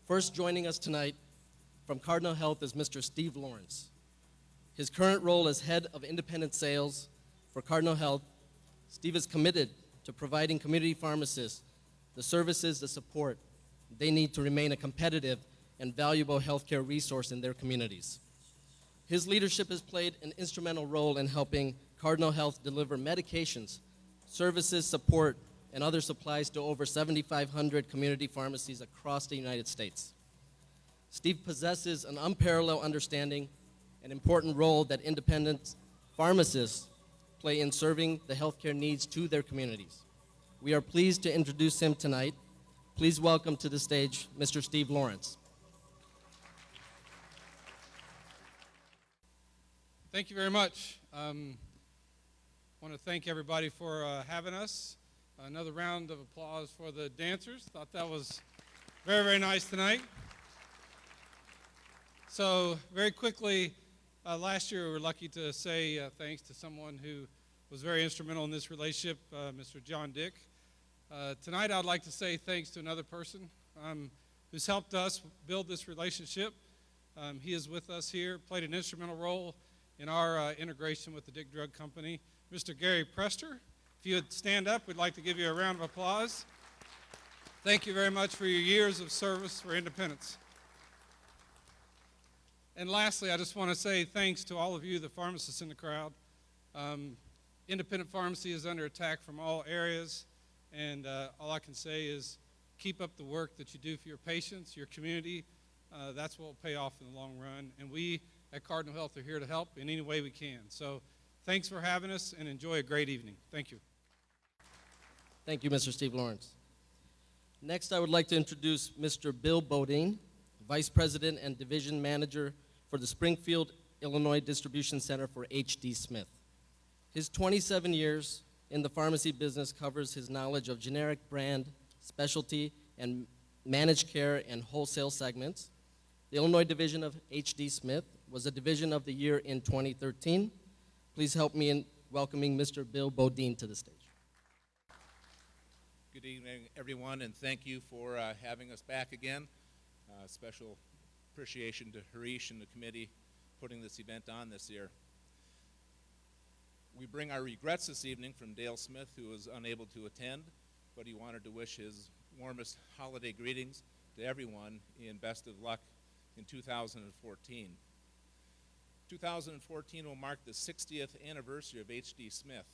First joining us tonight from Cardinal Health is Mr. Steve Lawrence. His current role as head of independent sales for Cardinal Health, Steve is committed to providing community pharmacists the services, the support they need to remain a competitive and valuable healthcare resource in their communities. His leadership has played an instrumental role in helping Cardinal Health deliver medications, services, support, and other supplies to over 7,500 community pharmacies across the United States. Steve possesses an unparalleled understanding and important role that independent pharmacists play in serving the healthcare needs to their communities. We are pleased to introduce him tonight. Please welcome to the stage Mr. Steve Lawrence. Thank you very much. I want to thank everybody for having us. Another round of applause for the dancers. Thought that was very, very nice tonight. So very quickly, last year we were lucky to say thanks to someone who was very instrumental in this relationship, Mr. John Dick. Tonight I'd like to say thanks to another person who's helped us build this relationship. He is with us here, played an instrumental role in our integration with the Dick Drug Company, Mr. Gary Prester. If you would stand up, we'd like to give you a round of applause. Thank you very much for your years of service for independence. And lastly, I just want to say thanks to all of you, the pharmacists in the crowd. Independent pharmacy is under attack from all areas, and all I can say is keep up the work that you do for your patients, your community. That's what will pay off in the long run, and we at Cardinal Health are here to help in any way we can. So thanks for having us, and enjoy a great evening. Thank you. Thank you, Mr. Steve Lawrence. Next, I would like to introduce Mr. Bill Bodine, Vice President and Division Manager for the Springfield, Illinois Distribution Center for H.D. Smith. His 27 years in the pharmacy business covers his knowledge of generic brand, specialty, and managed care and wholesale segments. The Illinois division of H.D. Smith was a Division of the Year in 2013. Please help me in welcoming Mr. Bill Bodine to the stage. Good evening, everyone, and thank you for having us back again. Special appreciation to Harish and the committee putting this event on this year. We bring our regrets this evening from Dale Smith, who was unable to attend, but he wanted to wish his warmest holiday greetings to everyone and best of luck in 2014. 2014 will mark the 60th anniversary of H.D. Smith.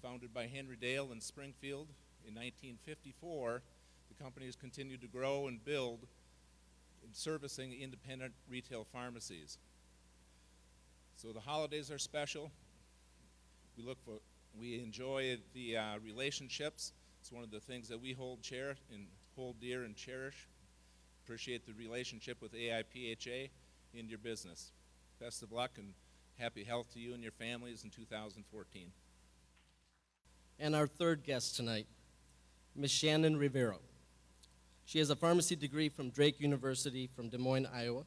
Founded by Henry Dale in Springfield in 1954, the company has continued to grow and build in servicing independent retail pharmacies. So the holidays are special. We enjoy the relationships. It's one of the things that we hold dear and cherish. Appreciate the relationship with AIPHA in your business. Best of luck and happy health to you and your families in 2014. And our third guest tonight, Ms. Shannon Rivero. She has a pharmacy degree from Drake University from Des Moines, Iowa.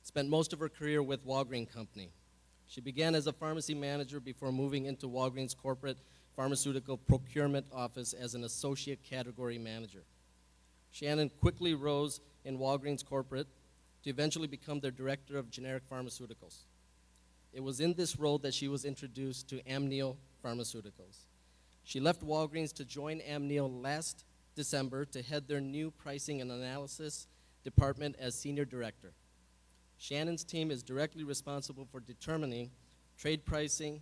Spent most of her career with Walgreens Company. She began as a pharmacy manager before moving into Walgreens' corporate pharmaceutical procurement office as an associate category manager. Shannon quickly rose in Walgreens corporate to eventually become their director of generic pharmaceuticals. It was in this role that she was introduced to Amneal Pharmaceuticals. She left Walgreens to join Amneal last December to head their new pricing and analysis department as senior director. Shannon's team is directly responsible for determining trade pricing,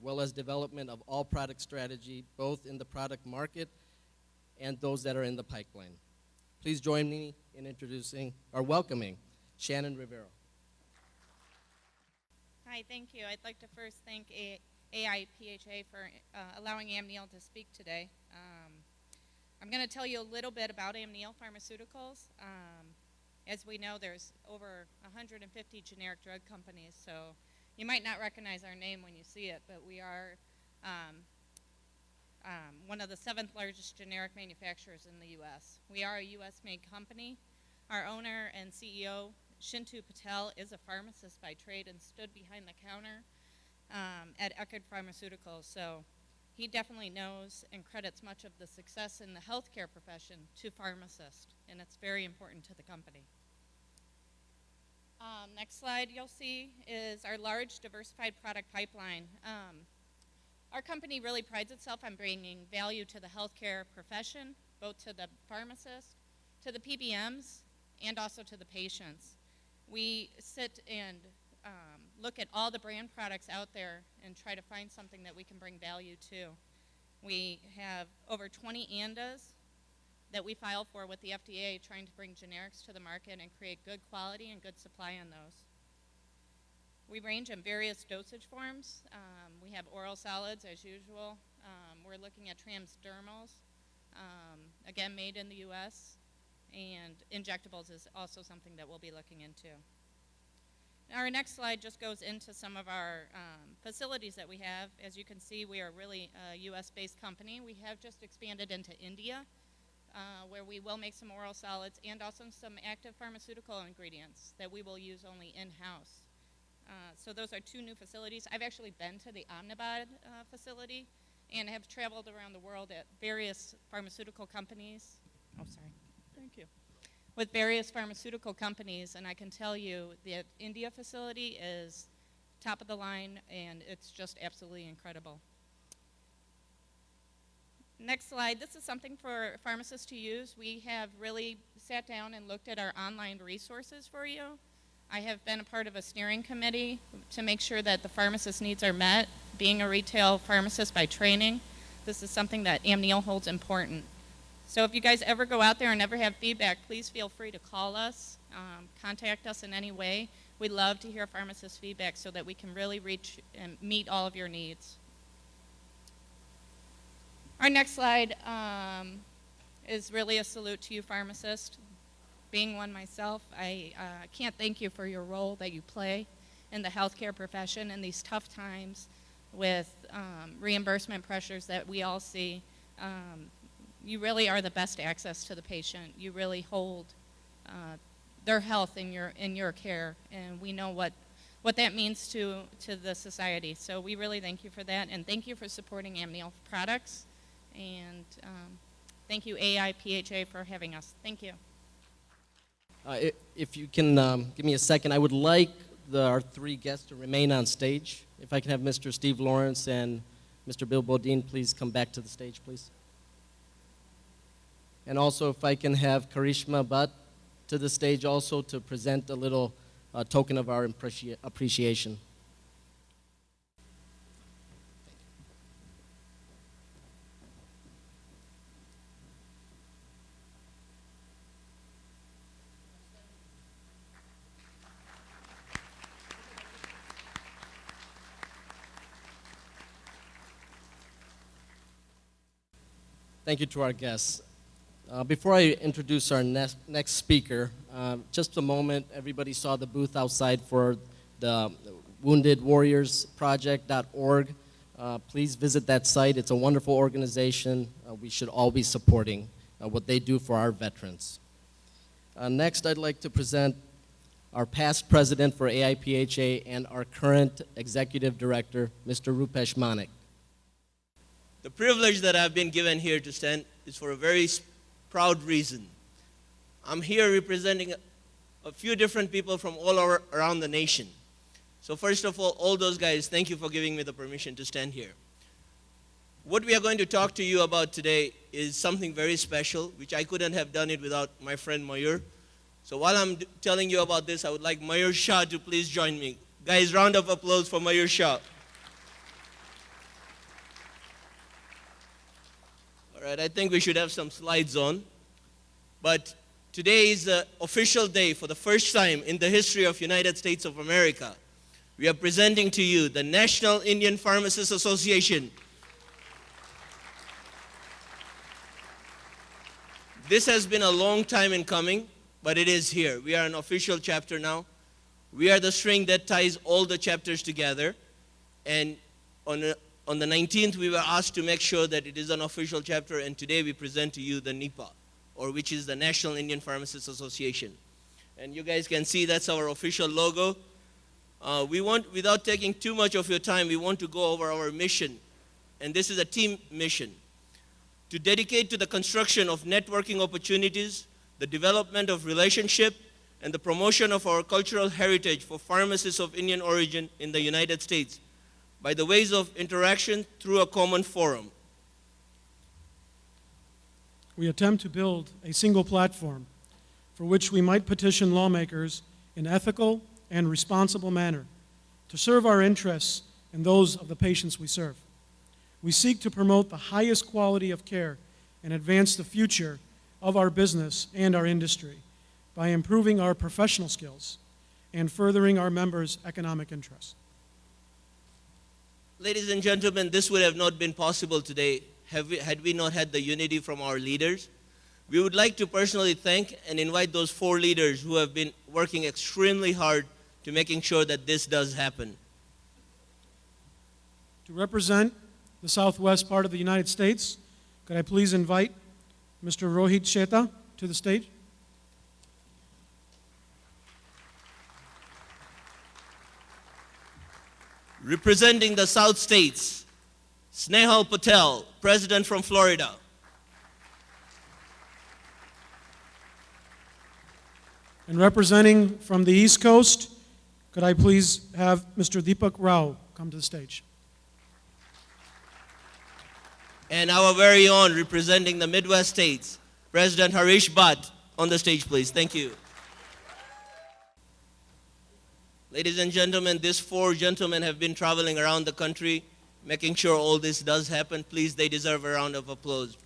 well as development of all product strategy, both in the product market and those that are in the pipeline. Please join me in introducing or welcoming Shannon Rivero. Hi, thank you. I'd like to first thank AIPHA for allowing Amneal to speak today. I'm going to tell you a little bit about Amneal Pharmaceuticals. As we know, there's over 150 generic drug companies, so you might not recognize our name when you see it, but we are one of the 7th largest generic manufacturers in the U.S. We are a U.S.-made company. Our owner and CEO, Shintu Patel, is a pharmacist by trade and stood behind the counter at Eckerd Pharmaceuticals. So he definitely knows and credits much of the success in the healthcare profession to pharmacists, and it's very important to the company. Next slide you'll see is our large diversified product pipeline. Our company really prides itself on bringing value to the healthcare profession, both to the pharmacists, to the PBMs, and also to the patients. We sit and look at all the brand products out there and try to find something that we can bring value to. We have over 20 ANDAs that we file for with the FDA, trying to bring generics to the market and create good quality and good supply on those. We range in various dosage forms. We have oral solids as usual. We're looking at transdermals, again made in the US, and injectables is also something that we'll be looking into. Now our next slide just goes into some of our facilities that we have. As you can see, we are really a US-based company. We have just expanded into India, where we will make some oral solids and also some active pharmaceutical ingredients that we will use only in-house. So those are two new facilities. I've actually been to the Ahmedabad facility and have traveled around the world at various pharmaceutical companies. Oh, sorry. Thank you. With various pharmaceutical companies, and I can tell you the India facility is top of the line, and it's just absolutely incredible. Next slide. This is something for pharmacists to use. We have really sat down and looked at our online resources for you. I have been a part of a steering committee to make sure that the pharmacist needs are met. Being a retail pharmacist by training, this is something that Amneal holds important. So if you guys ever go out there and ever have feedback, please feel free to call us, contact us in any way. We'd love to hear pharmacist feedback so that we can really reach and meet all of your needs. Our next slide is really a salute to you pharmacists. Being one myself, I can't thank you for your role that you play in the healthcare profession in these tough times with reimbursement pressures that we all see. You really are the best access to the patient. You really hold their health in your care, and we know what that means to the society. So we really thank you for that, and thank you for supporting Amneal products, and thank you AIPHA for having us. Thank you. If you can give me a second, I would like our three guests to remain on stage. If I can have Mr. Steve Lawrence and Mr. Bill Bodine please come back to the stage, please. And also if I can have Karishma Bhatt to the stage also to present a little token of our appreciation. Thank you to our guests. Before I introduce our next speaker, just a moment, everybody saw the booth outside for the woundedwarriorsproject.org. Please visit that site. It's a wonderful organization. We should all be supporting what they do for our veterans. Next, I'd like to present our past president for AIPHA and our current executive director, Mr. Rupesh Manik. The privilege that I've been given here to stand is for a very proud reason. I'm here representing a few different people from all around the nation. So first of all those guys, thank you for giving me the permission to stand here. What we are going to talk to you about today is something very special, which I couldn't have done it without my friend Mayur. So while I'm telling you about this, I would like Mayur Shah to please join me. Guys, round of applause for Mayur Shah. All right, I think we should have some slides on. But today is the official day for the first time in the history of United States of America. We are presenting to you the National Indian Pharmacists Association. This has been a long time in coming, but it is here. We are an official chapter now. We are the string that ties all the chapters together. And on the 19th, we were asked to make sure that it is an official chapter, and today we present to you the NIPA, or which is the National Indian Pharmacists Association. And you guys can see that's our official logo. Without taking too much of your time, we want to go over our mission. and this is a team mission, to dedicate to the construction of networking opportunities, the development of relationship, and the promotion of our cultural heritage for pharmacists of Indian origin in the United States by the ways of interaction through a common forum. We attempt to build a single platform for which we might petition lawmakers in ethical and responsible manner to serve our interests and those of the patients we serve. We seek to promote the highest quality of care and advance the future of our business and our industry by improving our professional skills and furthering our members' economic interests. Ladies and gentlemen, this would have not been possible today had we not had the unity from our leaders. We would like to personally thank and invite those 4 leaders who have been working extremely hard to making sure that this does happen. To represent the southwest part of the United States, could I please invite Mr. Rohit Sheta to the stage? Representing the South States, Snehal Patel, President from Florida. And representing from the East Coast, could I please have Mr. Deepak Rao come to the stage? And our very own, representing the Midwest states, President Harish Bhatt, on the stage, please. Thank you. Ladies and gentlemen, these 4 gentlemen have been traveling around the country, making sure all this does happen. Please, they deserve a round of applause.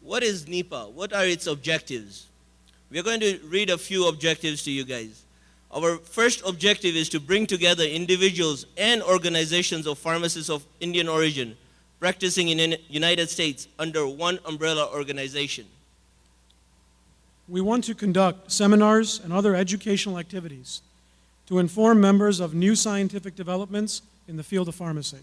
What is NEPA? What are its objectives? We are going to read a few objectives to you guys. Our first objective is to bring together individuals and organizations of pharmacists of Indian origin practicing in the United States under one umbrella organization. We want to conduct seminars and other educational activities to inform members of new scientific developments in the field of pharmacy.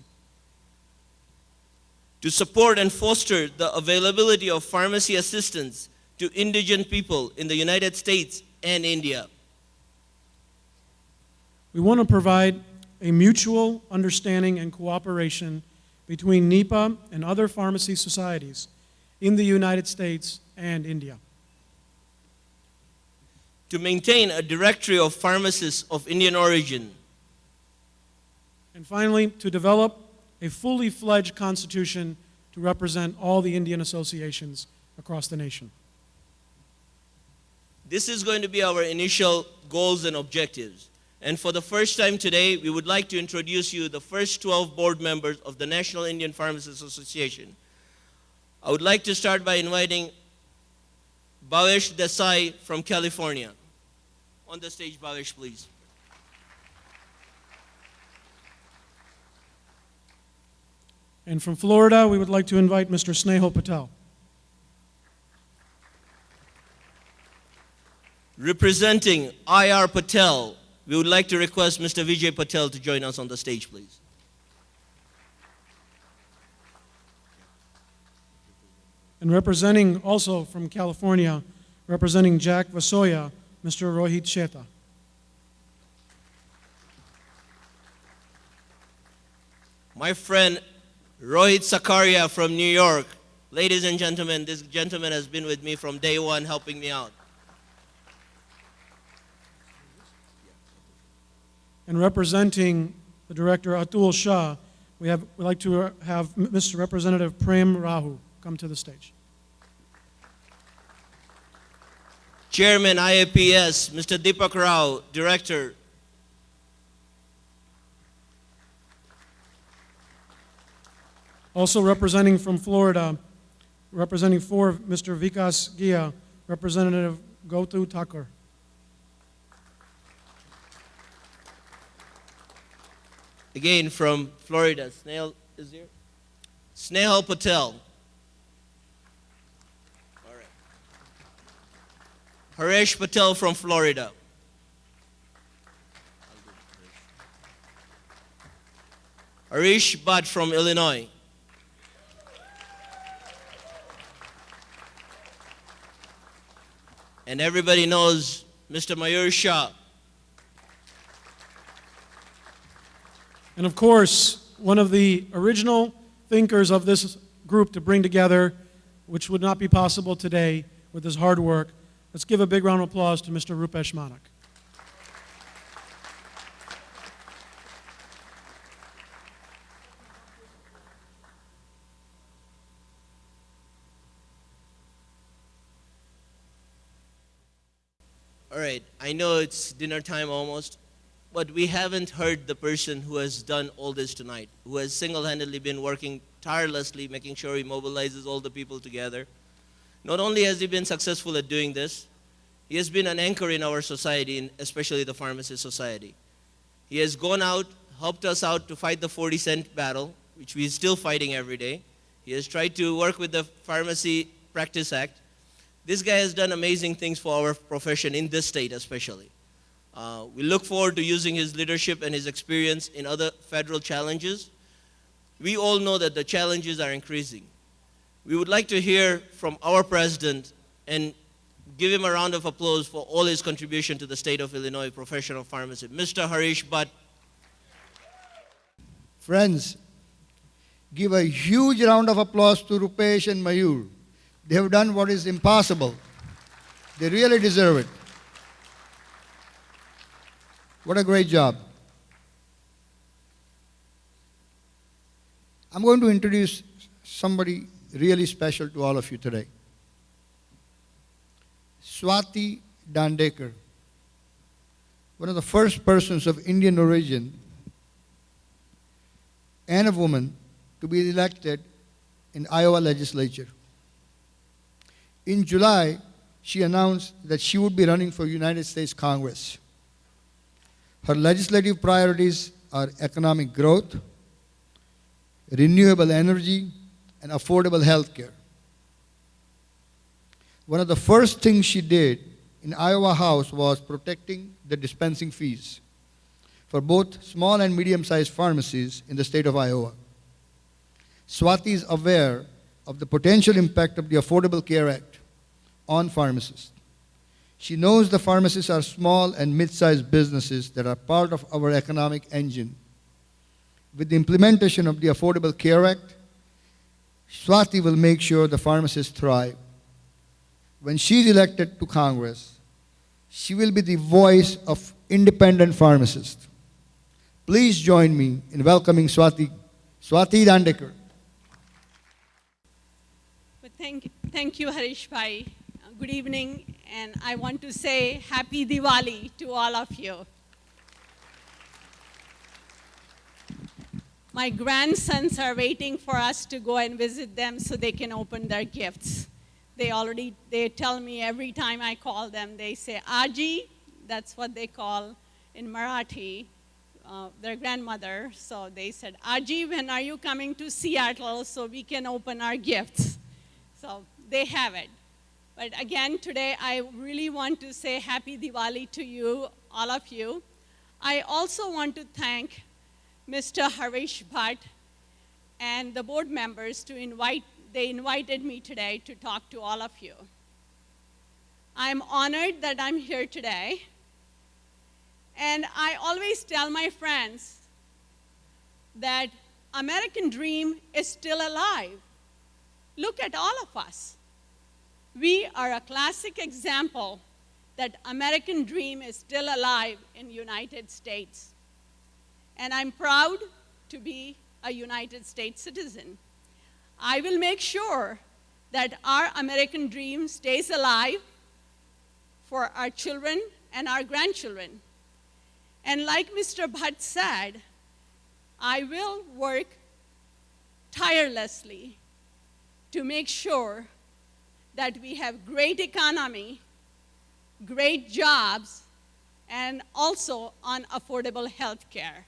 To support and foster the availability of pharmacy assistance to indigent people in the United States and India. We want to provide a mutual understanding and cooperation between NEPA and other pharmacy societies in the United States and India. To maintain a directory of pharmacists of Indian origin. And finally, to develop a fully fledged constitution to represent all the Indian associations across the nation. This is going to be our initial goals and objectives. And for the first time today, we would like to introduce you the first 12 board members of the National Indian Pharmacists Association. I would like to start by inviting Bhavesh Desai from California. On the stage, Bhavesh, please. And from Florida, we would like to invite Mr. Snehal Patel. Representing IR Patel, we would like to request Mr. Vijay Patel to join us on the stage, please. And representing also from California, representing Jack Vasoya, Mr. Rohit Sheta. My friend Rohit Sakaria from New York. Ladies and gentlemen, this gentleman has been with me from day one, helping me out. And representing the director Atul Shah, we'd like to have Mr. Representative Prem Rahu come to the stage. Chairman IAPS, Mr. Deepak Rao, Director. Also representing from Florida, representing for Mr. Vikas Gia, Representative Gotu Thakur. Again from Florida, Snehal is here. Snehal Patel. All right. Harish Patel from Florida. Harish Bhatt from Illinois. And everybody knows Mr. Mayur Shah. And of course, one of the original thinkers of this group to bring together, which would not be possible today with his hard work. Let's give a big round of applause to Mr. Rupesh Manak. All right, I know it's dinner time almost, but we haven't heard the person who has done all this tonight, who has single-handedly been working tirelessly, making sure he mobilizes all the people together. Not only has he been successful at doing this, he has been an anchor in our society, especially the pharmacist society. He has gone out, helped us out to fight the 40-cent battle, which we are still fighting every day. He has tried to work with the Pharmacy Practice Act. This guy has done amazing things for our profession in this state especially. We look forward to using his leadership and his experience in other federal challenges. We all know that the challenges are increasing. We would like to hear from our president and give him a round of applause for all his contribution to the state of Illinois profession of pharmacy. Mr. Harish Bhatt. Friends, give a huge round of applause to Rupesh and Mayur. They have done what is impossible. They really deserve it. What a great job. I'm going to introduce somebody really special to all of you today. Swati Dandekar, one of the first persons of Indian origin and a woman to be elected in Iowa legislature. In July, she announced that she would be running for United States Congress. Her legislative priorities are economic growth, renewable energy, and affordable health care. One of the first things she did in Iowa House was protecting the dispensing fees for both small and medium-sized pharmacies in the state of Iowa. Swati is aware of the potential impact of the Affordable Care Act on pharmacists. She knows the pharmacies are small and mid-sized businesses that are part of our economic engine. With the implementation of the Affordable Care Act, Swati will make sure the pharmacists thrive. When she is elected to Congress, she will be the voice of independent pharmacists. Please join me in welcoming Swati Dandekar. Thank you, Harish Bhai. Good evening, and I want to say Happy Diwali to all of you. My grandsons are waiting for us to go and visit them so they can open their gifts. They tell me every time I call them, they say, Aji, that's what they call in Marathi, their grandmother. So they said, Aji, when are you coming to Seattle so we can open our gifts? So they have it. But again, today, I really want to say Happy Diwali to you, all of you. I also want to thank Mr. Harish Bhatt and the board members they invited me today to talk to all of you. I'm honored that I'm here today. And I always tell my friends that American dream is still alive. Look at all of us. We are a classic example that American dream is still alive in the United States. And I'm proud to be a United States citizen. I will make sure that our American dream stays alive for our children and our grandchildren. And like Mr. Bhatt said, I will work tirelessly to make sure that we have great economy, great jobs, and also on affordable health care.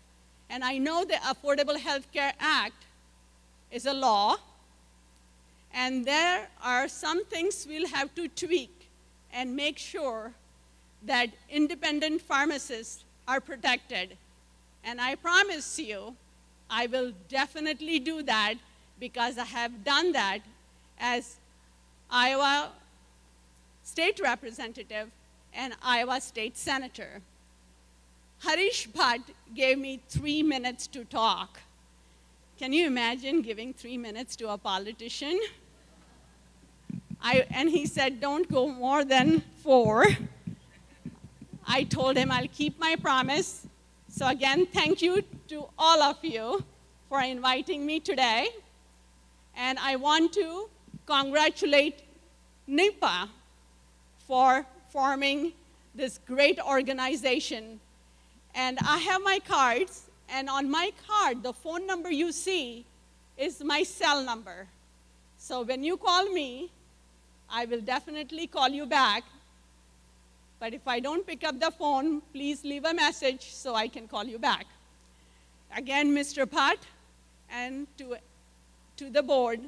And I know the Affordable Health Care Act is a law, and there are some things we'll have to tweak and make sure that independent pharmacists are protected. And I promise you, I will definitely do that because I have done that as Iowa state representative, and Iowa state senator. Harish Bhatt gave me 3 minutes to talk. Can you imagine giving 3 minutes to a politician? And he said, don't go more than 4. I told him I'll keep my promise. So again, thank you to all of you for inviting me today. And I want to congratulate NIPA for forming this great organization. And I have my cards, and on my card, the phone number you see is my cell number. So when you call me, I will definitely call you back. But if I don't pick up the phone, please leave a message so I can call you back. Again, Mr. Bhatt, and to the board,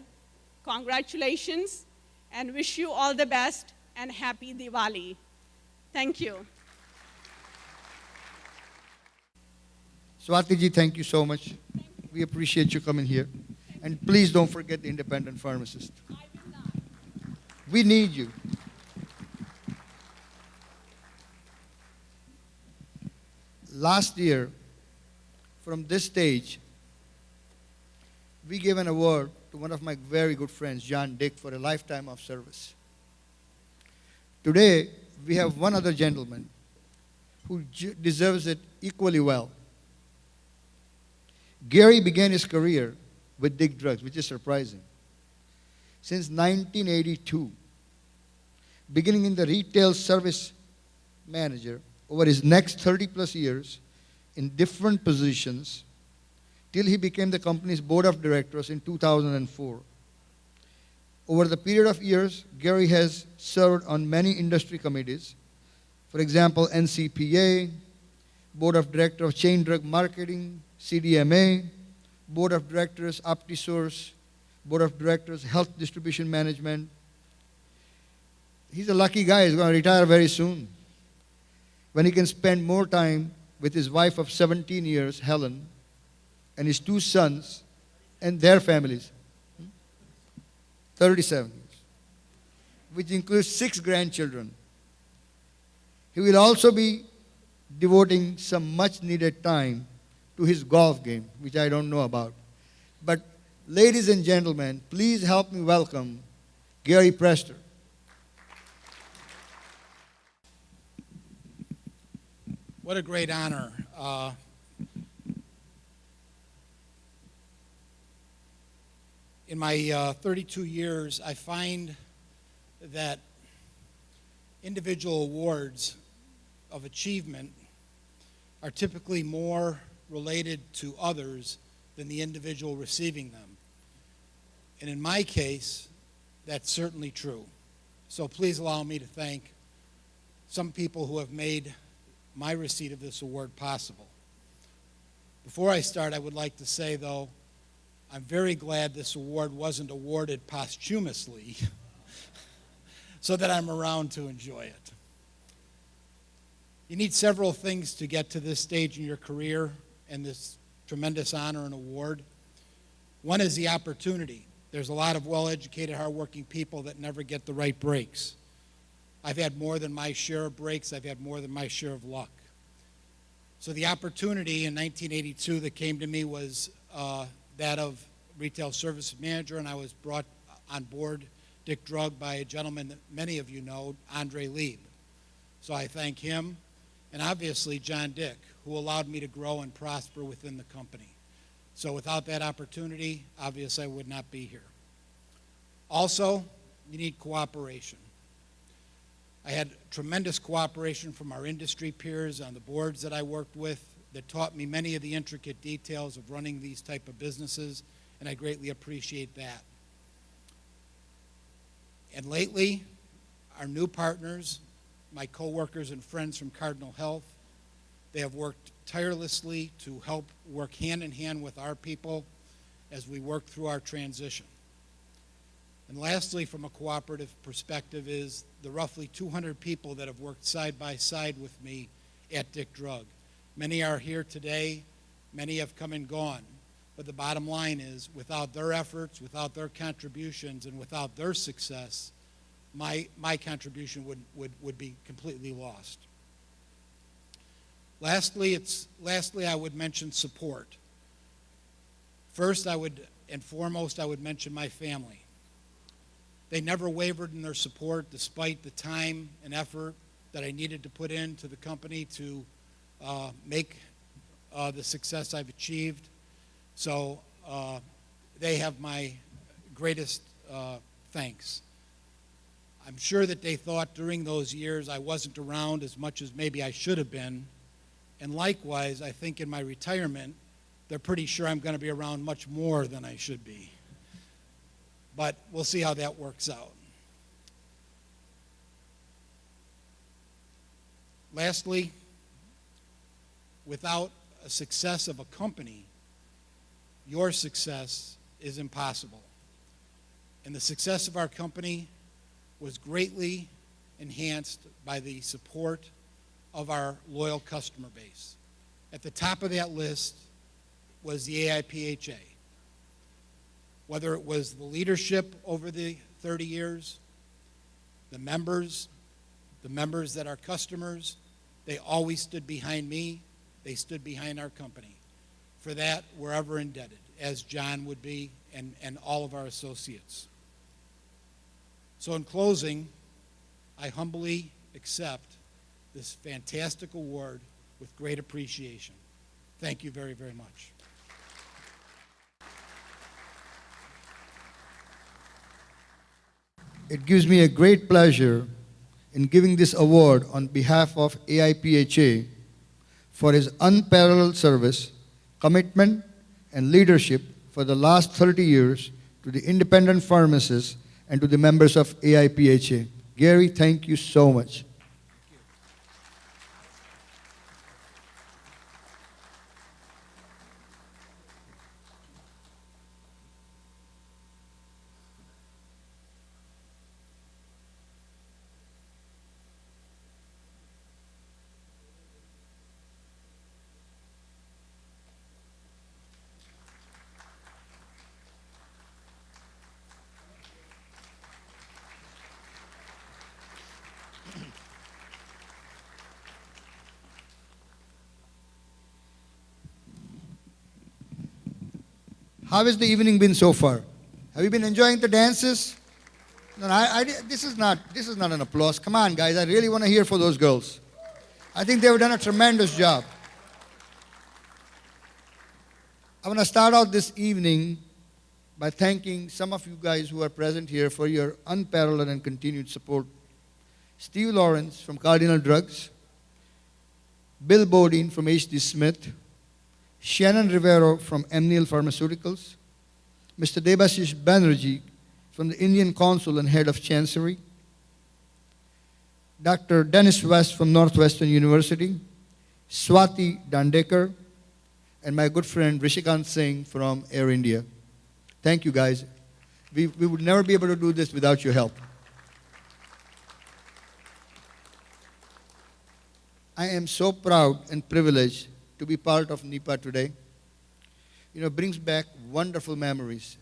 congratulations, and wish you all the best and happy Diwali. Thank you. Swati ji, thank you so much. We appreciate you coming here. And please don't forget the independent pharmacist. I will not. We need you. Last year, from this stage, we gave an award to one of my very good friends, John Dick, for a lifetime of service. Today, we have one other gentleman who deserves it equally well. Gary began his career with Dick Drugs, which is surprising. Since 1982, beginning in the retail service manager, over his next 30-plus years in different positions, till he became the company's board of directors in 2004. Over the period of years, Gary has served on many industry committees. For example, NCPA, Board of Directors of Chain Drug Marketing, CDMA, Board of Directors, OptiSource, Board of Directors, Health Distribution Management. He's a lucky guy. He's going to retire very soon, when he can spend more time with his wife of 17 years, Helen, and his 2 sons and their families. 37 years, which includes 6 grandchildren. He will also be devoting some much-needed time to his golf game, which I don't know about. But ladies and gentlemen, please help me welcome Gary Prester. What a great honor. In my 32 years, I find that individual awards of achievement are typically more related to others than the individual receiving them. And in my case, that's certainly true. So please allow me to thank some people who have made my receipt of this award possible. Before I start, I would like to say, though, I'm very glad this award wasn't awarded posthumously so that I'm around to enjoy it. You need several things to get to this stage in your career and this tremendous honor and award. One is the opportunity. There's a lot of well-educated, hardworking people that never get the right breaks. I've had more than my share of breaks. I've had more than my share of luck. So the opportunity in 1982 that came to me was that of retail service manager, and I was brought on board Dick Drug by a gentleman that many of you know, Andre Lieb. So I thank him, and obviously John Dick, who allowed me to grow and prosper within the company. So without that opportunity, obviously I would not be here. Also, you need cooperation. I had tremendous cooperation from our industry peers on the boards that I worked with that taught me many of the intricate details of running these type of businesses, and I greatly appreciate that. And lately, our new partners, my coworkers and friends from Cardinal Health, they have worked tirelessly to help work hand in hand with our people as we work through our transition. And lastly, from a cooperative perspective, is the roughly 200 people that have worked side by side with me at Dick Drug. Many are here today, many have come and gone, but the bottom line is, without their efforts, without their contributions, and without their success, my contribution would be completely lost. Lastly, I would mention support. First, and foremost, I would mention my family. They never wavered in their support despite the time and effort that I needed to put into the company to make the success I've achieved. So they have my greatest thanks. I'm sure that they thought during those years I wasn't around as much as maybe I should have been. And likewise, I think in my retirement, they're pretty sure I'm going to be around much more than I should be. But we'll see how that works out. Lastly, without a success of a company, your success is impossible. And the success of our company was greatly enhanced by the support of our loyal customer base. At the top of that list was the AIPHA. Whether it was the leadership over the 30 years, the members that are customers, they always stood behind me. They stood behind our company. For that, we're ever indebted, as John would be and all of our associates. So in closing, I humbly accept this fantastic award with great appreciation. Thank you very, very much. It gives me a great pleasure in giving this award on behalf of AIPHA for his unparalleled service, commitment, and leadership for the last 30 years to the independent pharmacists and to the members of AIPHA. Gary, thank you so much. How has the evening been so far? Have you been enjoying the dances? No, this is not an applause. Come on, guys. I really want to hear for those girls. I think they've done a tremendous job. I want to start out this evening by thanking some of you guys who are present here for your unparalleled and continued support. Steve Lawrence from Cardinal Drugs, Bill Bodine from H.D. Smith, Shannon Rivero from Amneal Pharmaceuticals, Mr. Debashish Banerjee from the Indian Consul and Head of Chancery, Dr. Dennis West from Northwestern University, Swati Dandekar, and my good friend Rishikant Singh from Air India. Thank you, guys. We would never be able to do this without your help. I am so proud and privileged to be part of NIPA today. You know, it brings back wonderful memories.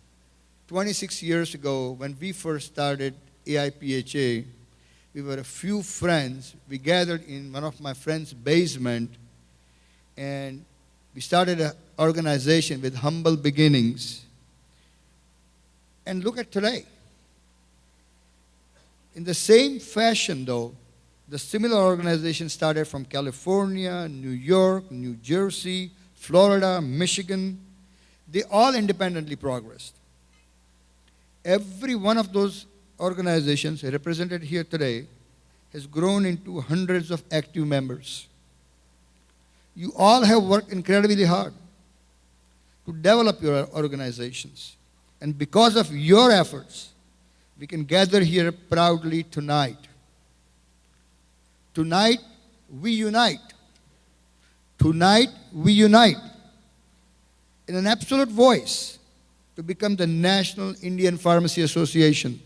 26 years ago, when we first started AIPHA, we were a few friends. We gathered in one of my friend's basement, and we started an organization with humble beginnings. And look at today. In the same fashion, though, the similar organization started from California, New York, New Jersey, Florida, Michigan. They all independently progressed. Every one of those organizations represented here today has grown into hundreds of active members. You all have worked incredibly hard to develop your organizations. And because of your efforts, we can gather here proudly tonight. Tonight, we unite. Tonight, we unite in an absolute voice to become the National Indian Pharmacy Association.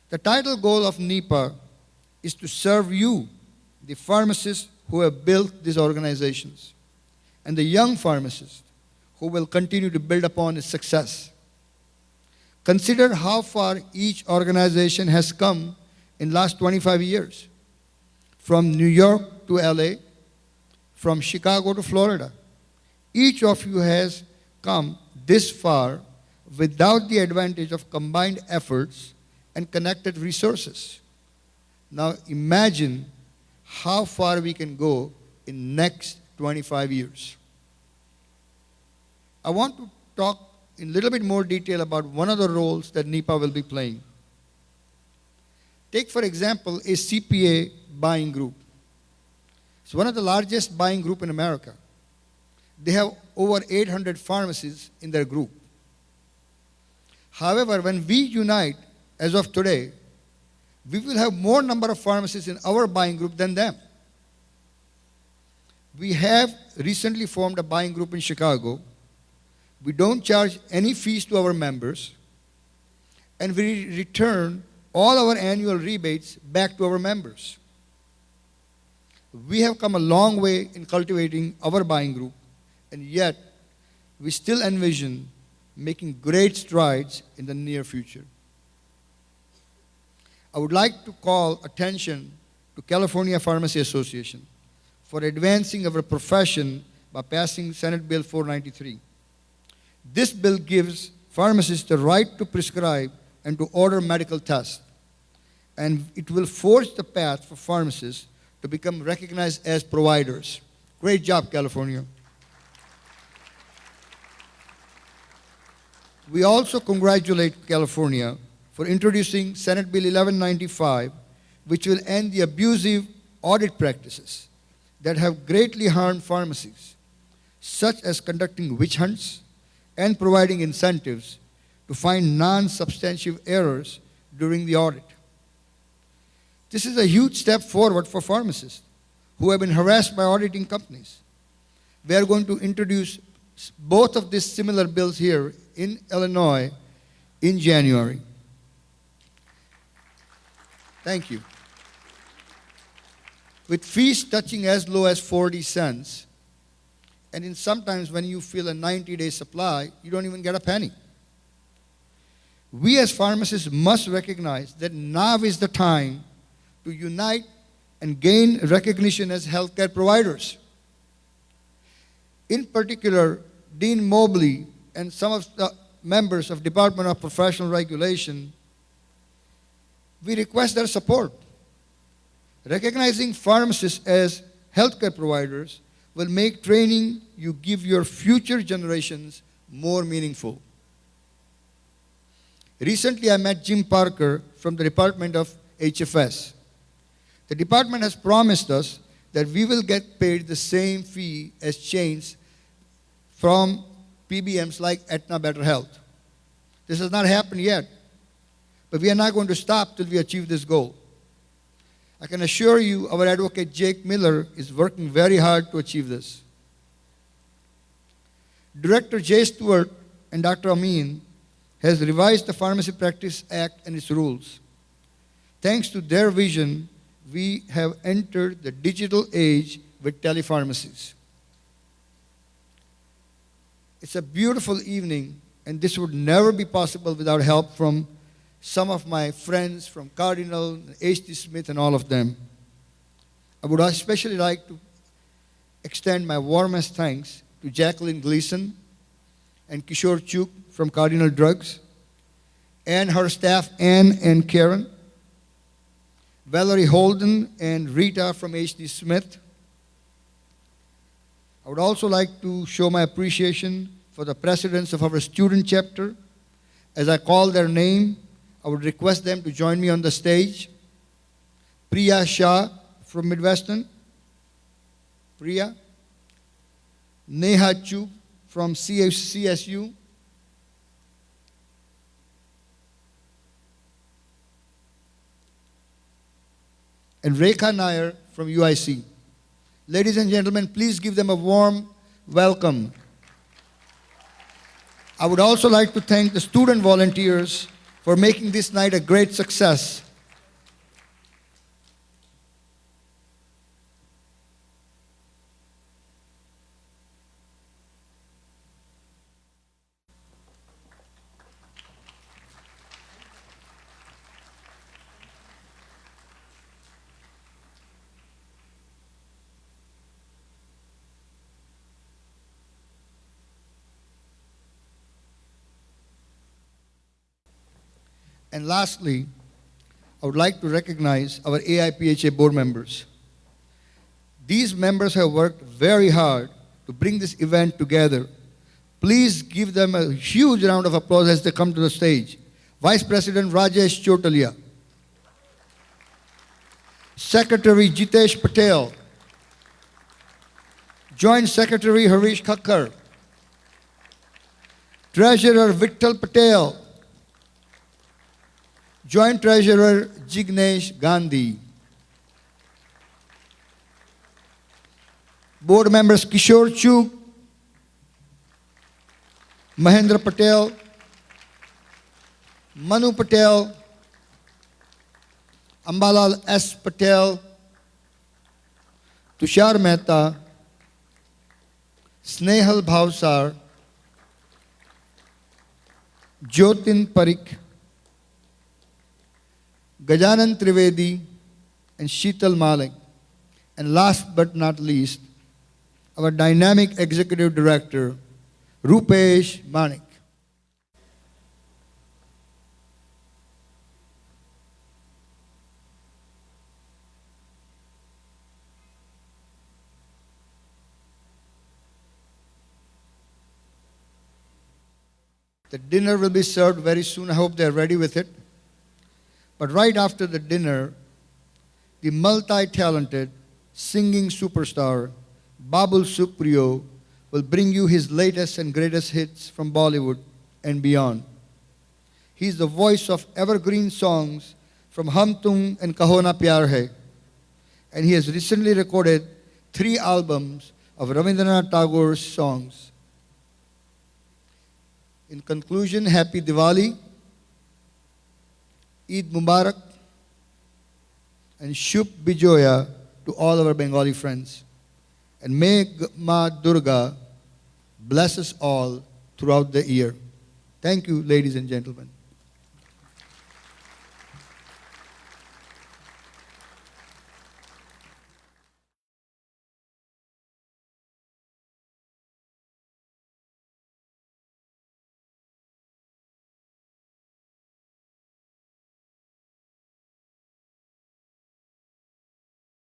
The title goal of NIPA is to serve you, the pharmacists who have built these organizations, and the young pharmacists who will continue to build upon its success. Consider how far each organization has come in last 25 years. From New York to LA, from Chicago to Florida. Each of you has come this far without the advantage of combined efforts and connected resources. Now imagine how far we can go in next 25 years. I want to talk in a little bit more detail about one of the roles that NEPA will be playing. Take, for example, a CPA buying group. It's one of the largest buying group in America. They have over 800 pharmacies in their group. However, when we unite, as of today, we will have more number of pharmacies in our buying group than them. We have recently formed a buying group in Chicago. We don't charge any fees to our members, and we return all our annual rebates back to our members. We have come a long way in cultivating our buying group, and yet we still envision making great strides in the near future. I would like to call attention to California Pharmacy Association for advancing our profession by passing Senate Bill 493. This bill gives pharmacists the right to prescribe and to order medical tests, and it will forge the path for pharmacists to become recognized as providers. Great job, California. We also congratulate California for introducing Senate Bill 1195, which will end the abusive audit practices that have greatly harmed pharmacies, such as conducting witch hunts and providing incentives to find non-substantive errors during the audit. This is a huge step forward for pharmacists who have been harassed by auditing companies. We are going to introduce both of these similar bills here in Illinois in January. Thank you. With fees touching as low as 40 cents, and in sometimes when you fill a 90-day supply, you don't even get a penny. We as pharmacists must recognize that now is the time to unite and gain recognition as healthcare providers. In particular, Dean Mobley and some of the members of Department of Professional Regulation, we request their support. Recognizing pharmacists as healthcare providers will make training you give your future generations more meaningful. Recently, I met Jim Parker from the Department of HFS. The department has promised us that we will get paid the same fee as chains from PBMs like Aetna Better Health. This has not happened yet, but we are not going to stop till we achieve this goal. I can assure you our advocate Jake Miller is working very hard to achieve this. Director Jay Stewart and Dr. Amin has revised the Pharmacy Practice Act and its rules. Thanks to their vision, we have entered the digital age with telepharmacies. It's a beautiful evening, and this would never be possible without help from some of my friends from Cardinal, H.D. Smith, and all of them. I would especially like to extend my warmest thanks to Jacqueline Gleason and Kishore Chuk from Cardinal Drugs, and her staff Ann and Karen, Valerie Holden and Rita from H.D. Smith. I would also like to show my appreciation for the presidents of our student chapter. As I call their name, I would request them to join me on the stage. Priya Shah from Midwestern. Priya. Neha Chub from CSU. And Rekha Nair from UIC. Ladies and gentlemen, please give them a warm welcome. I would also like to thank the student volunteers for making this night a great success. And lastly, I would like to recognize our AIPHA board members. These members have worked very hard to bring this event together. Please give them a huge round of applause as they come to the stage. Vice President Rajesh Chotalia, Secretary Jitesh Patel, Joint Secretary Harish Thakkar, Treasurer Vittal Patel, Joint Treasurer Jignesh Gandhi, Board members Kishore Chuk, Mahendra Patel, Manu Patel, Ambalal S. Patel, Tushar Mehta, Snehal Bhavsar, Jyotin Parikh, Gajanan Trivedi, and Sheetal Malik. And last but not least, our dynamic executive director, Rupesh Manik. The dinner will be served very soon. I hope they're ready with it. But right after the dinner, the multi-talented singing superstar, Babul Supriyo, will bring you his latest and greatest hits from Bollywood and beyond. He is the voice of evergreen songs from Hum Tum and Kaho Na Pyar Hai. And he has recently recorded 3 albums of Rabindranath Tagore's songs. In conclusion, Happy Diwali, Eid Mubarak, and Shubh Bijoya to all our Bengali friends. And may Ma Durga bless us all throughout the year. Thank you, ladies and gentlemen.